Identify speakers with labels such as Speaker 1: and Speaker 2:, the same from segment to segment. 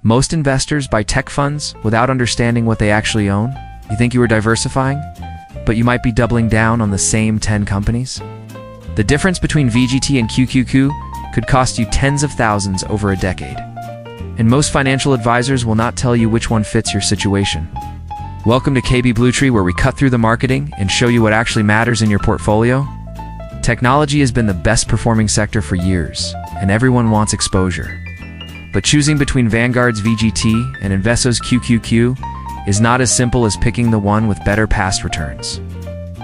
Speaker 1: Most investors buy tech funds without understanding what they actually own. You think you are diversifying, but you might be doubling down on the same 10 companies. The difference between VGT and QQQ could cost you tens of thousands over a decade. And most financial advisors will not tell you which one fits your situation. Welcome to KB Bluetree, where we cut through the marketing and show you what actually matters in your portfolio. Technology has been the best performing sector for years, and everyone wants exposure. But choosing between Vanguard's VGT and Investo's QQQ is not as simple as picking the one with better past returns.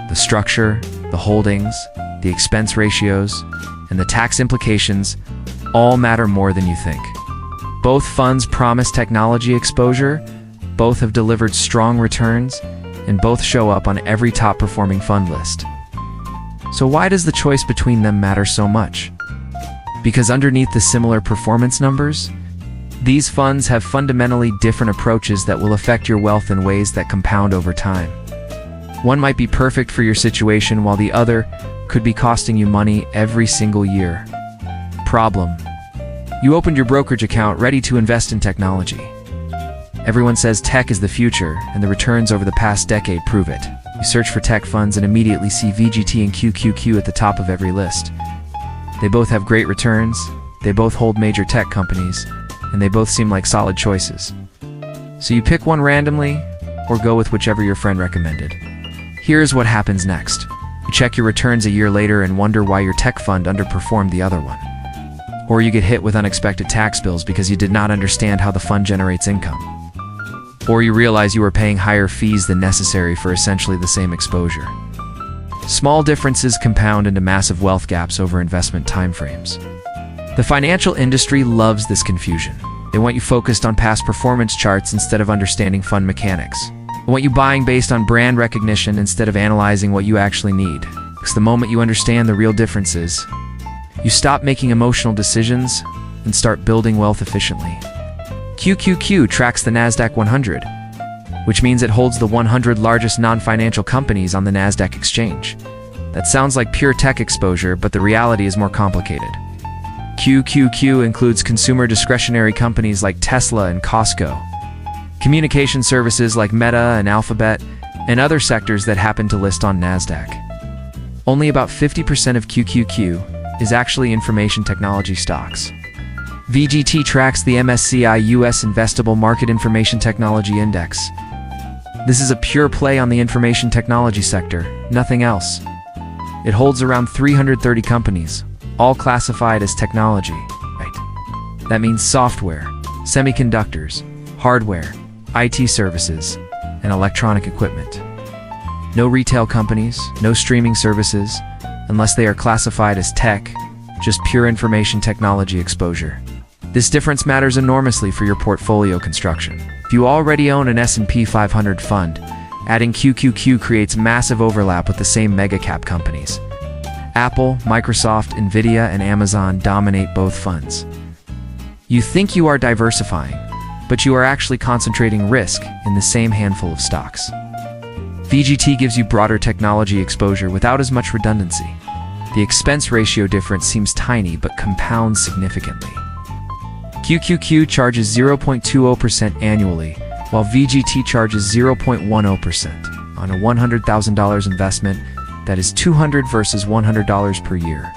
Speaker 1: The structure, the holdings, the expense ratios, and the tax implications all matter more than you think. Both funds promise technology exposure, both have delivered strong returns, and both show up on every top-performing fund list. So why does the choice between them matter so much? Because underneath the similar performance numbers, these funds have fundamentally different approaches that will affect your wealth in ways that compound over time. One might be perfect for your situation, while the other could be costing you money every single year. Problem: you opened your brokerage account ready to invest in technology. Everyone says tech is the future, and the returns over the past decade prove it. You search for tech funds and immediately see VGT and QQQ at the top of every list. They both have great returns, they both hold major tech companies, and they both seem like solid choices. So you pick one randomly, or go with whichever your friend recommended. Here's what happens next. You check your returns a year later and wonder why your tech fund underperformed the other one. Or you get hit with unexpected tax bills because you did not understand how the fund generates income. Or you realize you are paying higher fees than necessary for essentially the same exposure. Small differences compound into massive wealth gaps over investment timeframes. The financial industry loves this confusion. They want you focused on past performance charts instead of understanding fund mechanics. They want you buying based on brand recognition instead of analyzing what you actually need. Because the moment you understand the real differences, you stop making emotional decisions and start building wealth efficiently. QQQ tracks the NASDAQ 100, which means it holds the 100 largest non-financial companies on the NASDAQ exchange. That sounds like pure tech exposure, but the reality is more complicated. QQQ includes consumer discretionary companies like Tesla and Costco, communication services like Meta and Alphabet, and other sectors that happen to list on NASDAQ. Only about 50% of QQQ is actually information technology stocks. VGT tracks the MSCI US Investable Market Information Technology Index. This is a pure play on the information technology sector, nothing else. It holds around 330 companies, all classified as technology. Right. That means software, semiconductors, hardware, IT services, and electronic equipment. No retail companies, no streaming services, unless they are classified as tech, just pure information technology exposure. This difference matters enormously for your portfolio construction. If you already own an S&P 500 fund, adding QQQ creates massive overlap with the same mega-cap companies. Apple, Microsoft, Nvidia, and Amazon dominate both funds. You think you are diversifying, but you are actually concentrating risk in the same handful of stocks. VGT gives you broader technology exposure without as much redundancy. The expense ratio difference seems tiny but compounds significantly. QQQ charges 0.20% annually, while VGT charges 0.10% on a $100,000 investment. That is $200 versus $100 per year.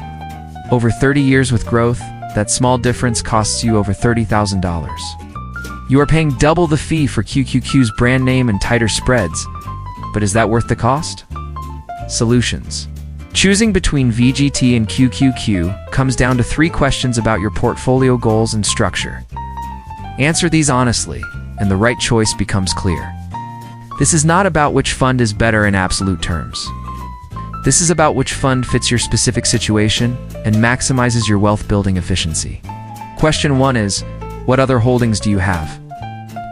Speaker 1: Over 30 years with growth, that small difference costs you over $30,000. You are paying double the fee for QQQ's brand name and tighter spreads, but is that worth the cost? Solutions. Choosing between VGT and QQQ comes down to 3 questions about your portfolio goals and structure. Answer these honestly, and the right choice becomes clear. This is not about which fund is better in absolute terms. This is about which fund fits your specific situation and maximizes your wealth building efficiency. Question 1 is, what other holdings do you have?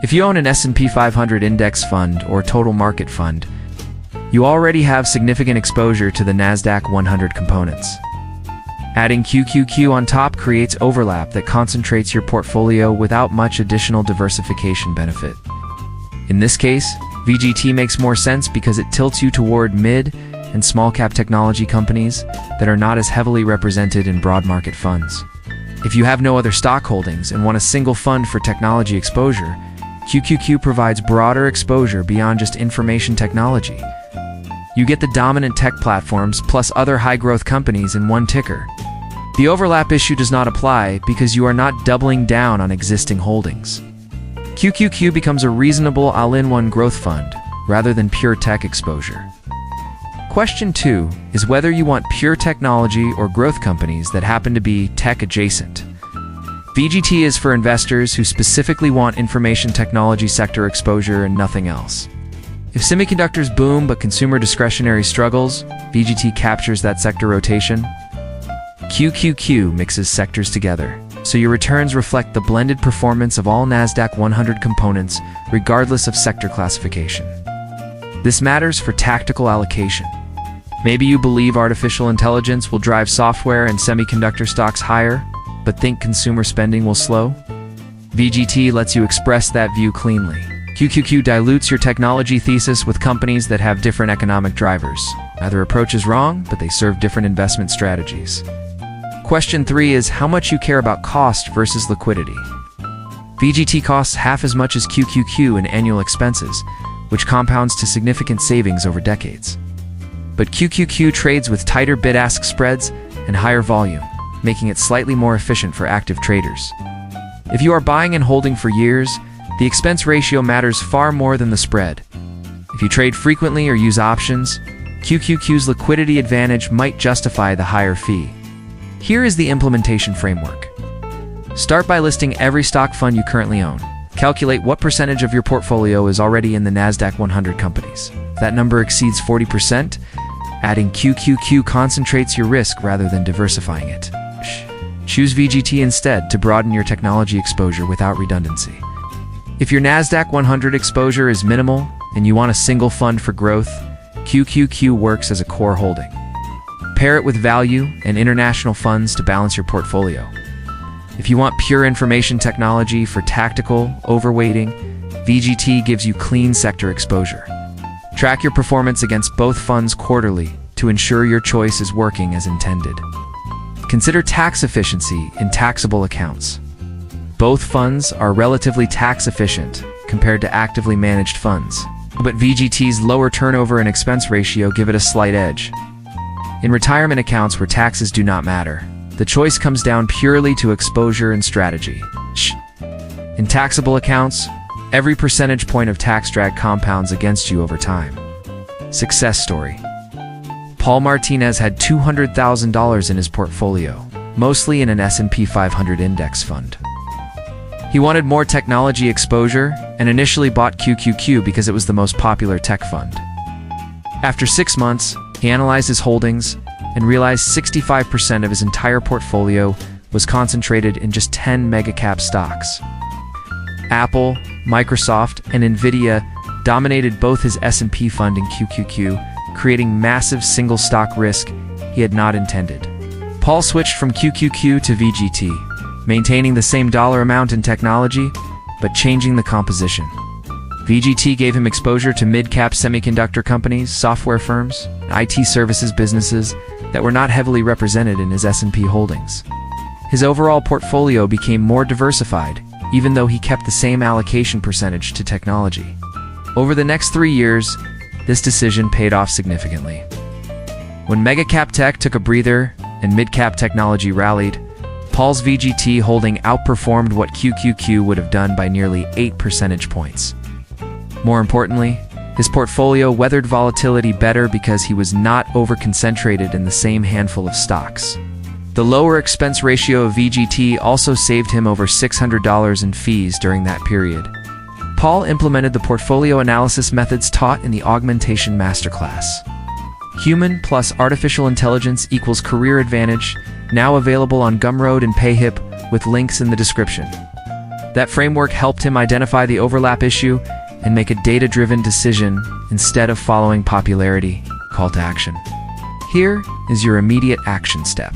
Speaker 1: If you own an S&P 500 index fund or total market fund, you already have significant exposure to the NASDAQ 100 components. Adding QQQ on top creates overlap that concentrates your portfolio without much additional diversification benefit. In this case, VGT makes more sense because it tilts you toward mid and small cap technology companies that are not as heavily represented in broad market funds. If you have no other stock holdings and want a single fund for technology exposure, QQQ provides broader exposure beyond just information technology. You get the dominant tech platforms plus other high-growth companies in one ticker. The overlap issue does not apply because you are not doubling down on existing holdings. QQQ becomes a reasonable all-in-one growth fund rather than pure tech exposure. Question 2 is whether you want pure technology or growth companies that happen to be tech adjacent. VGT is for investors who specifically want information technology sector exposure and nothing else. If semiconductors boom but consumer discretionary struggles, VGT captures that sector rotation. QQQ mixes sectors together, so your returns reflect the blended performance of all NASDAQ 100 components, regardless of sector classification. This matters for tactical allocation. Maybe you believe artificial intelligence will drive software and semiconductor stocks higher, but think consumer spending will slow? VGT lets you express that view cleanly. QQQ dilutes your technology thesis with companies that have different economic drivers. Neither approach is wrong, but they serve different investment strategies. Question 3 is how much you care about cost versus liquidity. VGT costs half as much as QQQ in annual expenses, which compounds to significant savings over decades. But QQQ trades with tighter bid-ask spreads and higher volume, making it slightly more efficient for active traders. If you are buying and holding for years, the expense ratio matters far more than the spread. If you trade frequently or use options, QQQ's liquidity advantage might justify the higher fee. Here is the implementation framework. Start by listing every stock fund you currently own. Calculate what percentage of your portfolio is already in the NASDAQ 100 companies. If that number exceeds 40%, adding QQQ concentrates your risk rather than diversifying it. Choose VGT instead to broaden your technology exposure without redundancy. If your NASDAQ 100 exposure is minimal and you want a single fund for growth, QQQ works as a core holding. Pair it with value and international funds to balance your portfolio. If you want pure information technology for tactical overweighting, VGT gives you clean sector exposure. Track your performance against both funds quarterly to ensure your choice is working as intended. Consider tax efficiency in taxable accounts. Both funds are relatively tax efficient compared to actively managed funds, but VGT's lower turnover and expense ratio give it a slight edge. In retirement accounts where taxes do not matter, the choice comes down purely to exposure and strategy. In taxable accounts, every percentage point of tax drag compounds against you over time. Success story. Paul Martinez had $200,000 in his portfolio, mostly in an S&P 500 index fund. He wanted more technology exposure and initially bought QQQ because it was the most popular tech fund. After 6 months, he analyzed his holdings and realized 65% of his entire portfolio was concentrated in just 10 mega-cap stocks. Apple, Microsoft, and Nvidia dominated both his S&P fund and QQQ, creating massive single-stock risk he had not intended. Paul switched from QQQ to VGT, maintaining the same dollar amount in technology, but changing the composition. VGT gave him exposure to mid-cap semiconductor companies, software firms, and IT services businesses that were not heavily represented in his S&P holdings. His overall portfolio became more diversified, even though he kept the same allocation percentage to technology. Over the next 3 years, this decision paid off significantly. When mega-cap tech took a breather and mid-cap technology rallied, Paul's VGT holding outperformed what QQQ would have done by nearly 8 percentage points. More importantly, his portfolio weathered volatility better because he was not over-concentrated in the same handful of stocks. The lower expense ratio of VGT also saved him over $600 in fees during that period. Paul implemented the portfolio analysis methods taught in the Augmentation Masterclass. Human plus artificial intelligence equals career advantage, now available on Gumroad and PayHip with links in the description. That framework helped him identify the overlap issue and make a data-driven decision instead of following popularity. Call to action. Here is your immediate action step.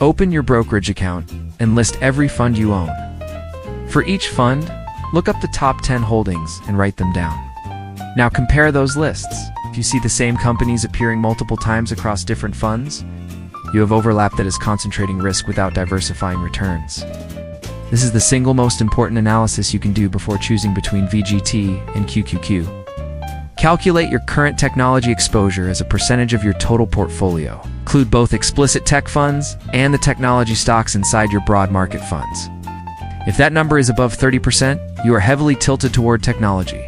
Speaker 1: Open your brokerage account and list every fund you own. For each fund, look up the top 10 holdings and write them down. Now compare those lists. If you see the same companies appearing multiple times across different funds, you have overlap that is concentrating risk without diversifying returns. This is the single most important analysis you can do before choosing between VGT and QQQ. Calculate your current technology exposure as a percentage of your total portfolio. Include both explicit tech funds and the technology stocks inside your broad market funds. If that number is above 30%, you are heavily tilted toward technology.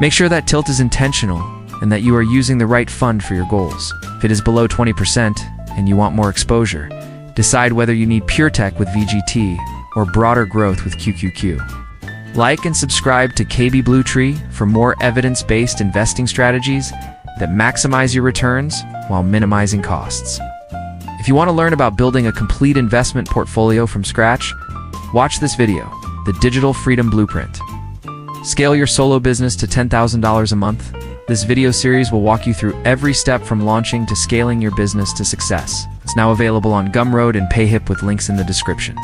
Speaker 1: Make sure that tilt is intentional and that you are using the right fund for your goals. If it is below 20% and you want more exposure, decide whether you need pure tech with VGT or broader growth with QQQ. Like and subscribe to KB Blue Tree for more evidence-based investing strategies that maximize your returns while minimizing costs. If you want to learn about building a complete investment portfolio from scratch, watch this video, The Digital Freedom Blueprint. Scale your solo business to $10,000 a month. This video series will walk you through every step from launching to scaling your business to success. It's now available on Gumroad and PayHip with links in the description.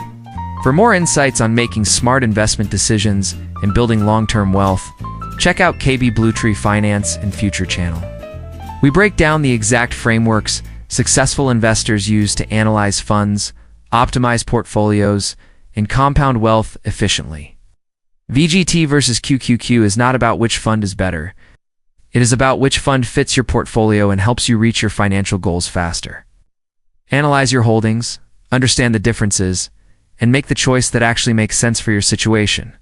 Speaker 1: For more insights on making smart investment decisions and building long-term wealth, check out KB Blue Tree Finance and Future channel. We break down the exact frameworks successful investors use to analyze funds, optimize portfolios, and compound wealth efficiently. VGT versus QQQ is not about which fund is better. It is about which fund fits your portfolio and helps you reach your financial goals faster. Analyze your holdings, understand the differences, and make the choice that actually makes sense for your situation.